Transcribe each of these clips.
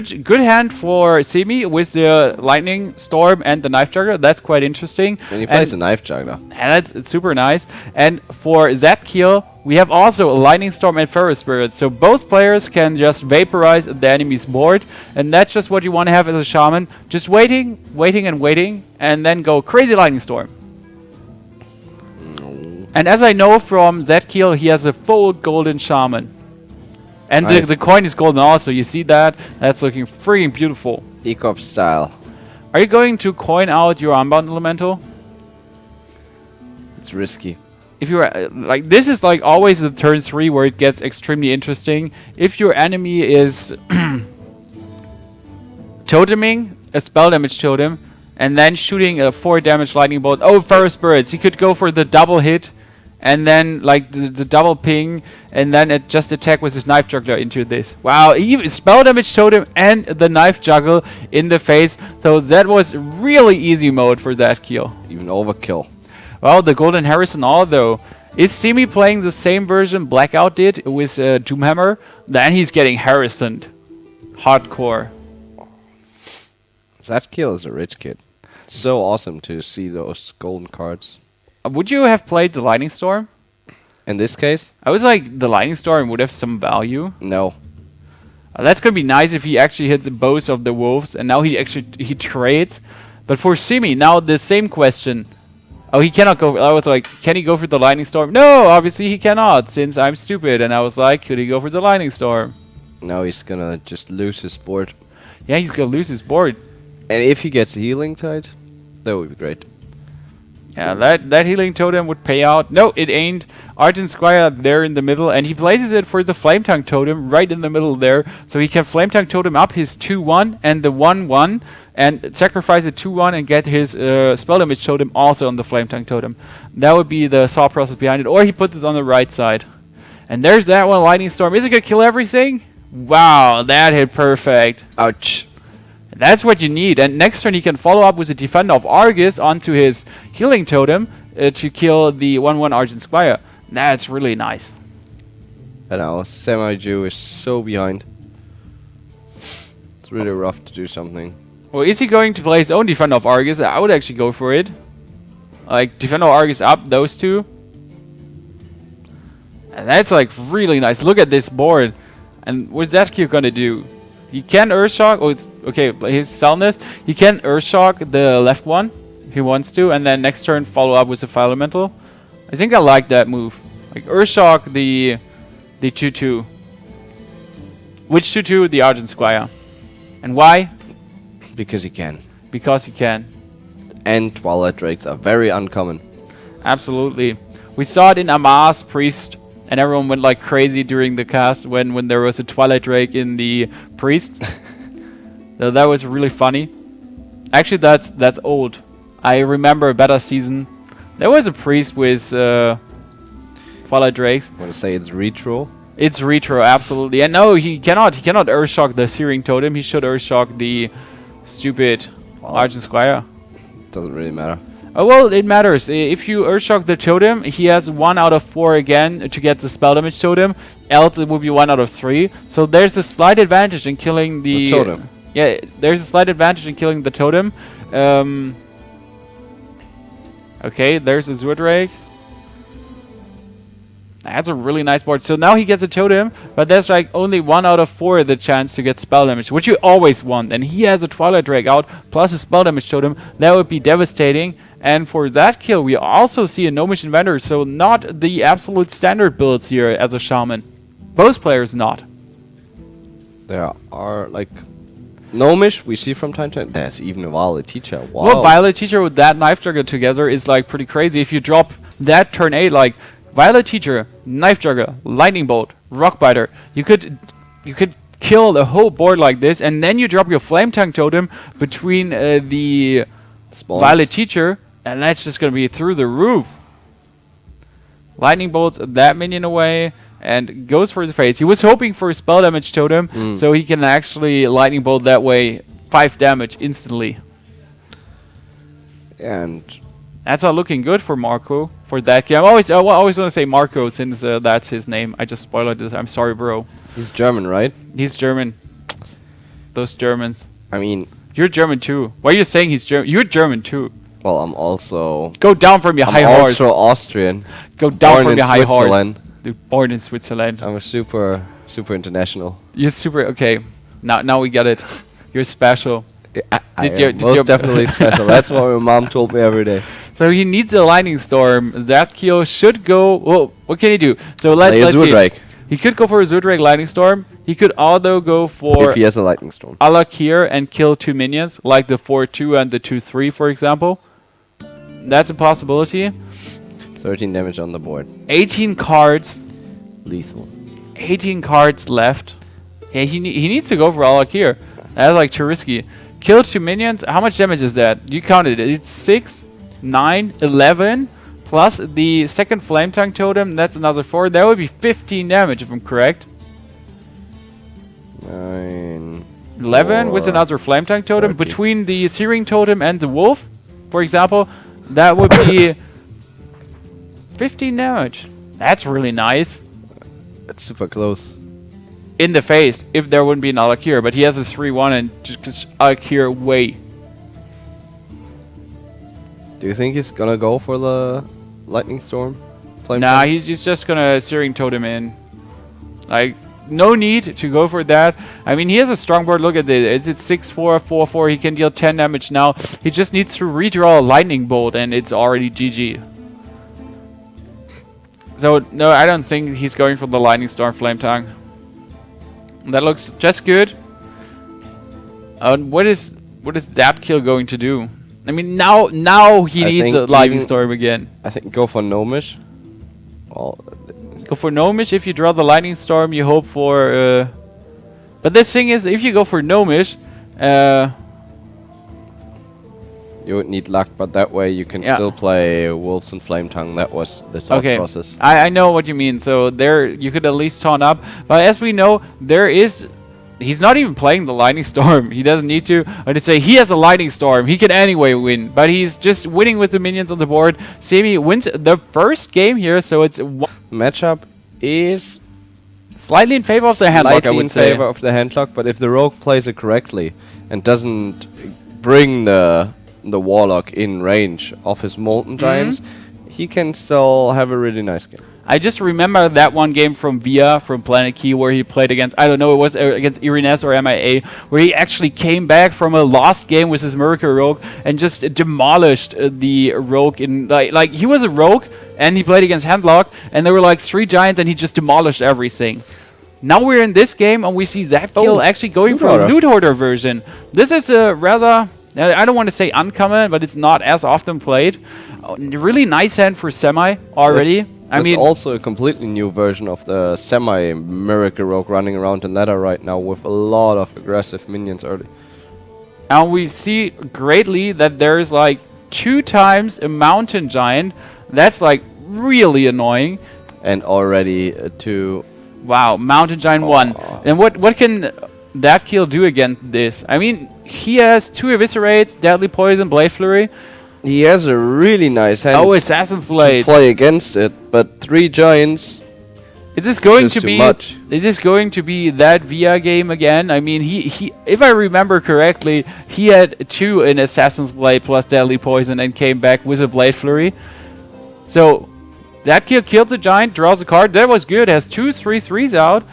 good hand for Simi with the Lightning Storm and the Knife Juggler. That's quite interesting. And he plays the Knife Juggler. And it's super nice. And for Zadkiel, we have also a Lightning Storm and Ferro Spirit. So both players can just vaporize the enemy's board. And that's just what you want to have as a Shaman. Just waiting, and then go crazy Lightning Storm. And as I know from Zadkiel, he has a full golden Shaman. And nice. the coin is golden also. You see that? That's looking freaking beautiful. Ecop style. Are you going to coin out your Unbound Elemental? It's risky. If you're like, this is like always the turn 3 where it gets extremely interesting. If your enemy is toteming a spell damage totem and then shooting a 4 damage lightning bolt. Oh, Ferro Spirits. He could go for the double hit. And then, like, the double ping, and then it just attack with his Knife Juggler into this. Wow, even spell damage totem and the Knife Juggle in the face. So that was really easy mode for that kill. Even overkill. Well, the Golden Harrison although. Is Simi playing the same version Blackout did with Doomhammer? Then he's getting Harrisoned. Hardcore. That kill is a rich kid. It's so awesome to see those golden cards. Would you have played the Lightning Storm? In this case? I was like, the Lightning Storm would have some value. No. That's gonna be nice if he actually hits both of the wolves, and now he trades. But for Simi, now the same question. Oh, he cannot go. I was like, can he go for the Lightning Storm? No, obviously he cannot, since I'm stupid. And I was like, could he go for the Lightning Storm? Now he's gonna just lose his board. Yeah, he's gonna lose his board. And if he gets Healing Tide, that would be great. Yeah, that Healing Totem would pay out. No, it ain't. Argent Squire there in the middle, and he places it for the Flame Tongue Totem right in the middle there. So he can Flame Tongue Totem up his 2-1 and the 1-1, and sacrifice the 2-1 and get his Spell Damage Totem also on the Flame Tongue Totem. That would be the thought process behind it. Or he puts it on the right side. And there's that one, Lightning Storm. Is it gonna kill everything? Wow, that hit perfect. Ouch. That's what you need. And next turn he can follow up with the Defender of Argus onto his Healing Totem to kill the 1-1 Argent Squire. That's really nice. And now Semi-Jew is so behind. It's really rough to do something. Well, is he going to play his own Defender of Argus? I would actually go for it. Like, Defender of Argus up, those two. And that's like really nice. Look at this board. And what's that Q gonna do? He can Earthshock. Oh, it's okay. His Cellness. He can Earthshock the left one if he wants to, and then next turn follow up with a Fire Elemental. I think I like that move. Like Earthshock the 2-2. Which 2-2? The Argent Squire. And why? Because he can. Because he can. And Twilight Drakes are very uncommon. Absolutely. We saw it in Amar's Priest. And everyone went like crazy during the cast when there was a Twilight Drake in the Priest. So that was really funny. Actually, that's old. I remember a better season. There was a Priest with Twilight Drakes. Want to say it's retro? It's retro, absolutely. And no, he cannot Earthshock the Searing Totem. He should Earthshock the stupid Argent Squire. Doesn't really matter. Oh, well, it matters. If you Earthshock the Totem, he has 1 out of 4 again to get the Spell Damage Totem. Else it would be 1 out of 3. So there's a slight advantage in killing the totem. Yeah, there's a slight advantage in killing the Totem. Okay, there's a Zurdrake. That's a really nice board. So now he gets a Totem, but there's like only 1 out of 4 the chance to get Spell Damage, which you always want. And he has a Twilight Drake out, plus a Spell Damage Totem. That would be devastating. And for that kill, we also see a Gnomish Inventor, so not the absolute standard builds here as a Shaman. Both players not. There are, like, Gnomish we see from time to time. There's even a Violet Teacher. Wow. Well, Violet Teacher with that Knife Juggler together is like pretty crazy. If you drop that turn 8, like Violet Teacher, Knife Juggler, Lightning Bolt, Rockbiter, you could kill the whole board like this, and then you drop your Flame Tongue Totem between the Spawns. Violet Teacher, and that's just going to be through the roof. Lightning Bolts that minion away, and goes for the face. He was hoping for a Spell Damage Totem, so he can actually Lightning Bolt that way 5 damage instantly. And that's not looking good for Marco for that game. I always want to say Marco since that's his name. I just spoiled it. I'm sorry, bro. he's German, right? He's German. Those Germans. I mean, You're German too. Why are you saying he's German? You're German too. well, I'm also. Go down from your high I'm horse. also Austrian. Go down Born from in your high horse. Switzerland. Dude, born in Switzerland. I'm a super international. You're super okay. Now we get it. You're special. I Did your- am did your- most definitely special. That's what my mom told me every day. So he needs a lightning storm. Zadkiel should go. Well, what can he do? So let's see. Zurdrake, He could go for a Zurdrake lightning storm. He could although go for if he has a lightning storm. Alak here and kill 2 minions, like the 4-2 and the 2-3, for example. That's a possibility. 13 damage on the board. 18 cards. Lethal. 18 cards left. Yeah, he needs to go for Alak here. That's like too risky. Kill 2 minions. How much damage is that? You counted it. It's 6, 9, 11. Plus the second Flame Tongue Totem. That's another 4. That would be 15 damage if I'm correct. 9. 11 with 4, another Flame Tongue Totem. 30. Between the Searing Totem and the Wolf, for example, that would be 15 damage. That's really nice. It's super close. In the face, if there wouldn't be an Alakir, but he has a 3-1 and just Alakir way. Do you think he's gonna go for the lightning storm? Nah, he's just gonna Searing Totem in. Like, no need to go for that. I mean, he has a strong board. Look at it. It's 6-4, 4-4. He can deal 10 damage now. He just needs to redraw a Lightning Bolt, and it's already GG. So, no, I don't think he's going for the Lightning Storm Flame Tongue. That looks just good. What is that kill going to do? I mean, now he needs a Lightning Storm again. I think go for Gnomish. Well, go for Gnomish. If you draw the Lightning Storm, you hope for... but this thing is, if you go for Gnomish... you would need luck, but that way you can still play Wolves and Flame Tongue. That was the thought process. I know what you mean. So there, you could at least taunt up. But as we know, there is... He's not even playing the Lightning Storm. He doesn't need to. I would say he has a Lightning Storm. He can anyway win. But he's just winning with the minions on the board. Semi wins the first game here, so it's... Matchup is... slightly in favor of the handlock, I would say. Slightly in favor of the handlock, but if the rogue plays it correctly and doesn't bring the warlock in range of his Molten Giants, he can still have a really nice game. I just remember that one game from Via, from Planet Key, where he played against, I don't know, it was against Irenes or MIA, where he actually came back from a lost game with his Miracle Rogue and just demolished the Rogue in, like he was a Rogue and he played against Handlock and there were like 3 Giants and he just demolished everything. Now we're in this game and we see that kill actually going for a Loot Hoarder version. This is a rather, I don't want to say uncommon, but it's not as often played. Really nice hand for Semi already. I mean, also a completely new version of the semi-Miracle Rogue running around in ladder right now with a lot of aggressive minions early. And we see greatly that there's like 2 times a Mountain Giant. That's like really annoying. And already 2... Wow, Mountain Giant 1. And what can that kill do against this? I mean, he has 2 Eviscerates, Deadly Poison, Blade Flurry. He has a really nice hand. Oh, Assassin's Blade. To play against it, but 3 Giants. Is this going to be? Much. Is this going to be that Via game again? I mean, he if I remember correctly, he had 2 in Assassin's Blade plus Deadly Poison and came back with a Blade Flurry. So that kill killed the Giant, draws a card. That was good. Has 2 3/3s out.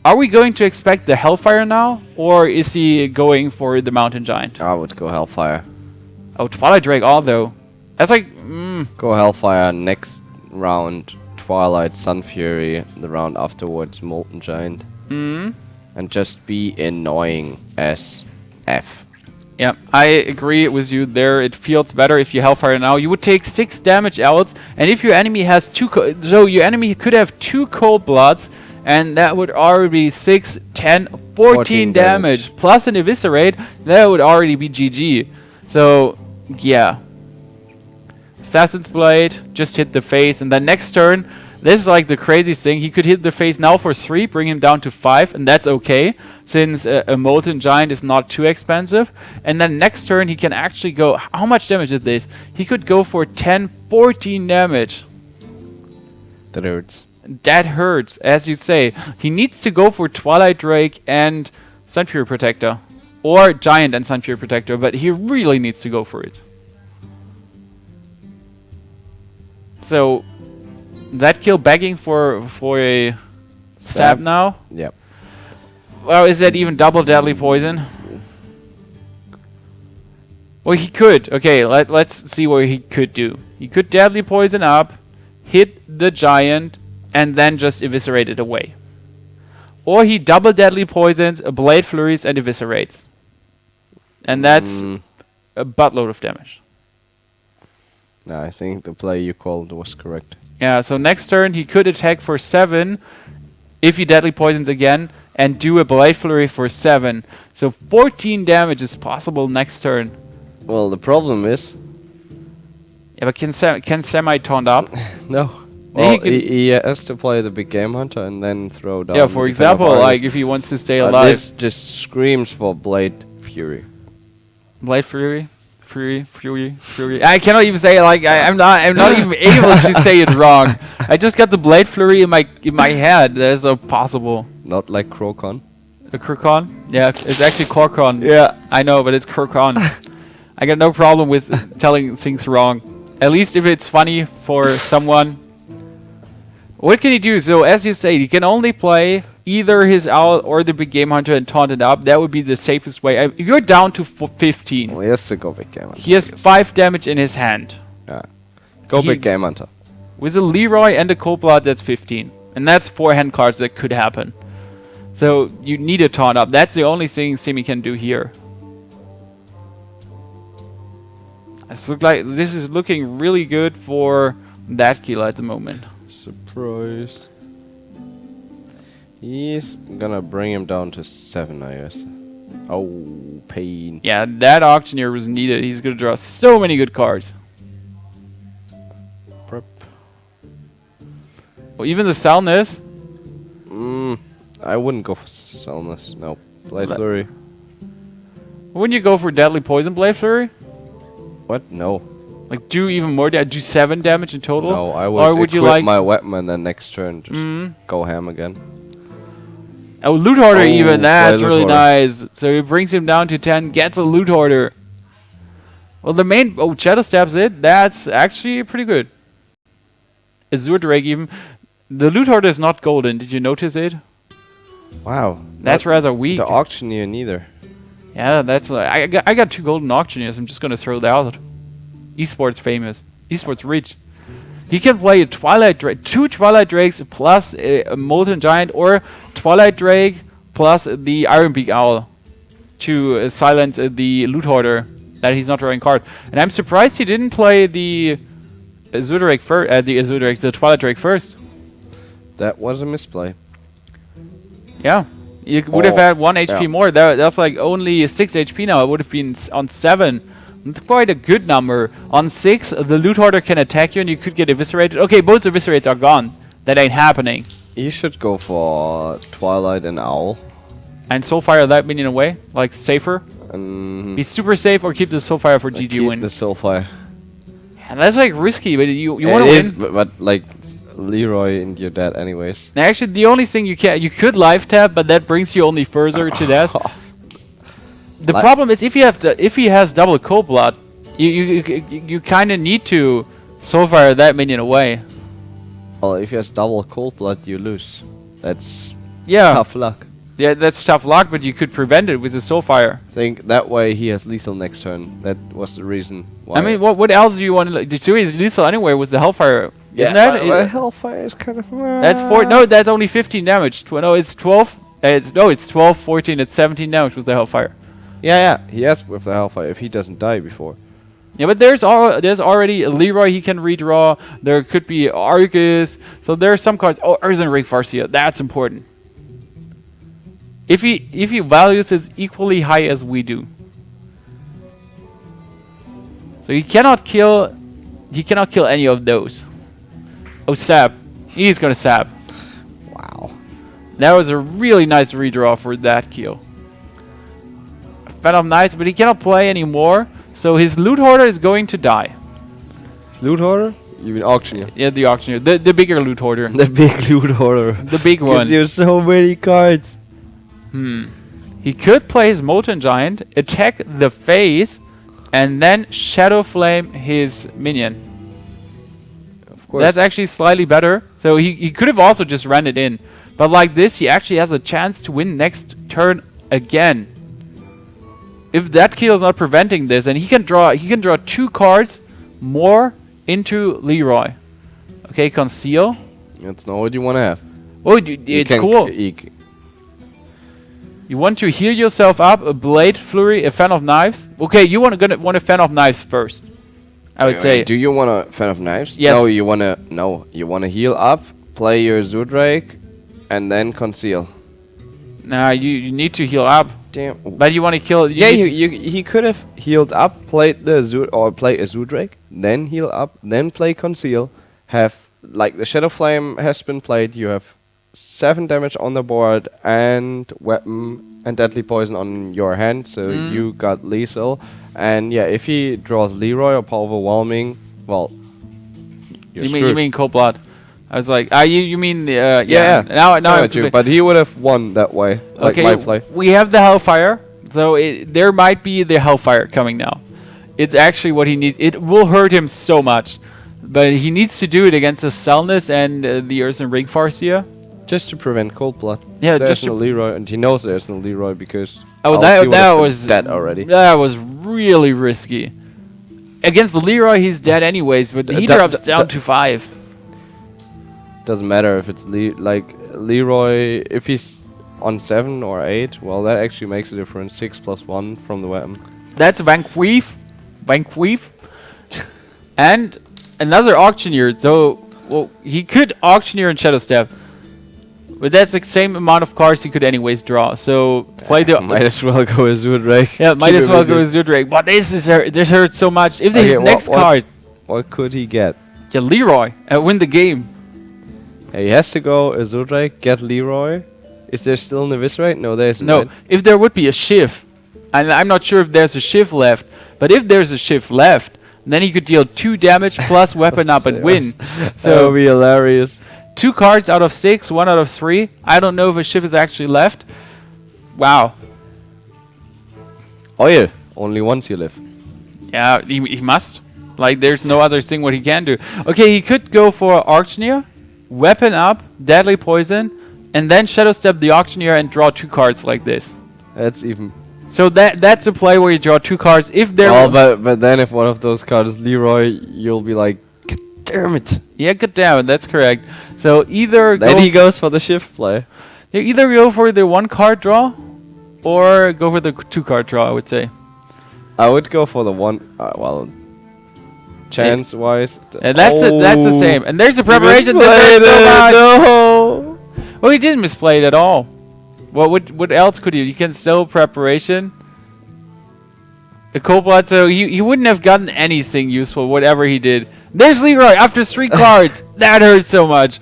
Are we going to expect the Hellfire now, or is he going for the Mountain Giant? I would go Hellfire. Oh, Twilight Drake, although. That's like... Go Hellfire next round, Twilight, Sun Fury, the round afterwards, Molten Giant. And just be annoying as F. Yeah, I agree with you there. It feels better if you Hellfire now. You would take 6 damage else, and if your enemy has 2... so your enemy could have 2 Cold Bloods, and that would already be 6, 10, 14 damage. Plus an Eviscerate, that would already be GG. So... yeah. Assassin's Blade just hit the face, and then next turn, this is like the craziest thing. He could hit the face now for 3, bring him down to 5, and that's okay, since a Molten Giant is not too expensive. And then next turn, he can actually go... how much damage is this? He could go for 10, 14 damage. That hurts. That hurts, as you say. He needs to go for Twilight Drake and Sun Fury Protector. Or Giant and Sun Fury Protector, but he really needs to go for it. So, that kill begging for a sap now? Yep. Well, is that even double deadly poison? Well, he could. Okay, let's see what he could do. He could deadly poison up, hit the giant, and then just eviscerate it away. Or he double deadly poisons, a blade flurries, and eviscerates. And that's a buttload of damage. No, I think the play you called was correct. Yeah, so next turn he could attack for 7 if he deadly poisons again and do a blade flurry for 7. So 14 damage is possible next turn. Well, the problem is... Yeah, but can Semi taunt up? No. Well, Well, he has to play the big game hunter and then throw down. Yeah, for example, like if he wants to stay alive. This just screams for Blade Fury. Blade Fury? Fury. I cannot even say it, like I'm not even able to say it wrong. I just got the Blade Flurry in my head. There's a possible. Not like Crocon. A Kurkon? Yeah, it's actually Korkon. Yeah. I know, but it's Kurkon. I got no problem with telling things wrong. At least if it's funny for someone. What can he do? So as you say, he can only play either his owl or the big game hunter and taunt it up. That would be the safest way. You're down to 15. Well, he has to go big game hunter. He has 5 damage in his hand. Yeah. Go big game hunter. With a Leroy and a Cold Blood, that's 15. And that's 4 hand cards that could happen. So you need a taunt up. That's the only thing Simi can do here. This is looking really good for that killer at the moment. Surprise. He's gonna bring him down to 7, I guess. Oh, pain. Yeah, that auctioneer was needed. He's gonna draw so many good cards. Prep. Well, even the Salness. I wouldn't go for Selness. No. Blade Flurry. Wouldn't you go for Deadly Poison Blade Flurry? What? No. Like do even more damage? Do 7 damage in total? No, I would, or would you like my weapon and then next turn just go ham again. Oh, Loot Hoarder even. That's Loot really Hoarder. nice. So he brings him down to 10, gets a Loot Hoarder. Well, the main... Oh, Shadow Stabs it. That's actually pretty good. Azure Drake even. The Loot Hoarder is not golden. Did you notice it? Wow. That's rather weak. The auctioneer neither. Yeah, that's... I got 2 golden auctioneers. I'm just going to throw that out. eSports famous. eSports rich. He can play a Twilight Drake, 2 Twilight Drakes plus a Molten Giant, or Twilight Drake plus the Iron Beak Owl to silence the Loot Hoarder that he's not drawing card. And I'm surprised he didn't play the Azure Drake first, the Twilight Drake first. That was a misplay. Yeah, you would have had 1 HP more. That's like only 6 HP now. It would have been on 7. It's quite a good number. On 6, the Loot Hoarder can attack you and you could get eviscerated. Okay, both eviscerates are gone. That ain't happening. You should go for Twilight and Owl. And Soulfire that minion away, like safer. Be super safe or keep the Soulfire for GG win. The Soulfire. And that's like risky, but you want to win. But like Leroy and you're dead anyways. Now, actually, the only thing you could live tap, but that brings you only further to death. The problem is if he has double Cold Blood, you kind of need to Soulfire that minion away. Well, if he has double Cold Blood, you lose. That's Yeah. tough luck. Yeah, that's tough luck, but you could prevent it with a Soulfire. I think that way he has lethal next turn. That was the reason why. I mean, what else do you want to... The 2 is lethal anyway with the Hellfire. yeah, Isn't that? but Hellfire is kind of... That's 4... No, that's only 15 damage. No, it's 12. It's 12, 14. It's 17 damage with the Hellfire. Yeah, he has with the Hellfire if he doesn't die before. Yeah, but there's already a Leroy he can redraw. There could be Argus. So there are some cards. Oh, Urzen Rig Farseer. That's important. If he values it equally high as we do. So he cannot kill any of those. Oh, Sap. He's gonna Sap. Wow. That was a really nice redraw for that kill. Phantom Knights, but he cannot play anymore. So his Loot Hoarder is going to die. Is Loot Hoarder? You mean Auctioneer? Yeah, the Auctioneer. The bigger Loot Hoarder. The big Loot Hoarder. The big one. Gives you so many cards. He He could play his Molten Giant, attack the face, and then Shadow Flame his minion. Of course. That's actually slightly better. So he could have also just ran it in. But like this, he actually has a chance to win next turn again. If that kill is not preventing this, and he can draw 2 cards more into Leroy. Okay, conceal. That's not what you want to have. Oh, it's cool. You want to heal yourself up, a Blade Flurry, a Fan of Knives. Okay, you want a Fan of Knives first. I would say. Do you want a Fan of Knives? Yes. You want to heal up, play your Zoodrake, and then conceal. Nah, you need to heal up. Damn. But you want to kill. He could have healed up, played the play a Zoodrake, then heal up, then play conceal. Have like the Shadow Flame has been played. You have 7 damage on the board and weapon and deadly poison on your hand, so you got lethal. And yeah, if he draws Leroy or Power Overwhelming, well, you mean Cold Blood? I was like, you mean the yeah. Now but he would have won that way. Like okay, my play. We have the Hellfire, so there might be the Hellfire coming now. It's actually what he needs. It will hurt him so much, but he needs to do it against the Selness and the Earthen Ring Farseer. Just to prevent Cold Blood. Yeah, there's no Leroy, and he knows there's no Leroy because that was dead already. That was really risky. Against the Leroy, he's dead anyways, but he drops down to 5. Doesn't matter if it's Leroy. If he's on 7 or 8, well, that actually makes a difference. 6 + 1 from the weapon. That's Vanqueef. And another Auctioneer. So, well, he could Auctioneer and Shadow Step. But that's the same amount of cards he could anyways draw. So play the. Might as well go with Zoodrake. Yeah, might as well go with Zoodrake. But this hurts so much. If his next card. What could he get? Yeah, Leroy and win the game. Yeah, he has to go a Zoodrake, get Leroy. Is there still an Eviscerate? No, there isn't. No, right? if there would be a Shiv, and I'm not sure if there's a Shiv left. But if there's a Shiv left, then he could deal 2 damage plus weapon up and win. So that would be hilarious. 2 cards out of 6, 1 out of 3. I don't know if a Shiv is actually left. Wow. Oil. Only once you live. Yeah, he must. Like, there's no other thing what he can do. Okay, he could go for Auctioneer, weapon up, deadly poison, and then Shadow Step the Auctioneer and draw 2 cards like this. That's even. So that's a play where you draw 2 cards. If there. Oh, but then if one of those cards is Leroy, you'll be like, God damn it. Yeah, good damn it. That's correct. So either then he goes for the shift play. You either go for the 1 card draw, or go for the 2 card draw. I would say. I would go for the 1. Well, chance wise. And that's the same. And there's a preparation. No. Oh, he didn't misplay it at all. What else could he? You can still preparation. A Cold Blood, so he wouldn't have gotten anything useful, whatever he did. There's Leroy after 3 cards. That hurts so much.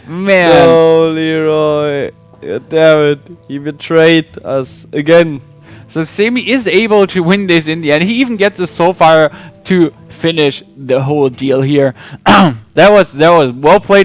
Man. No, Leroy. God damn it. He betrayed us again. So Semi is able to win this in the end. He even gets a Soulfire to finish the whole deal here. That was well played.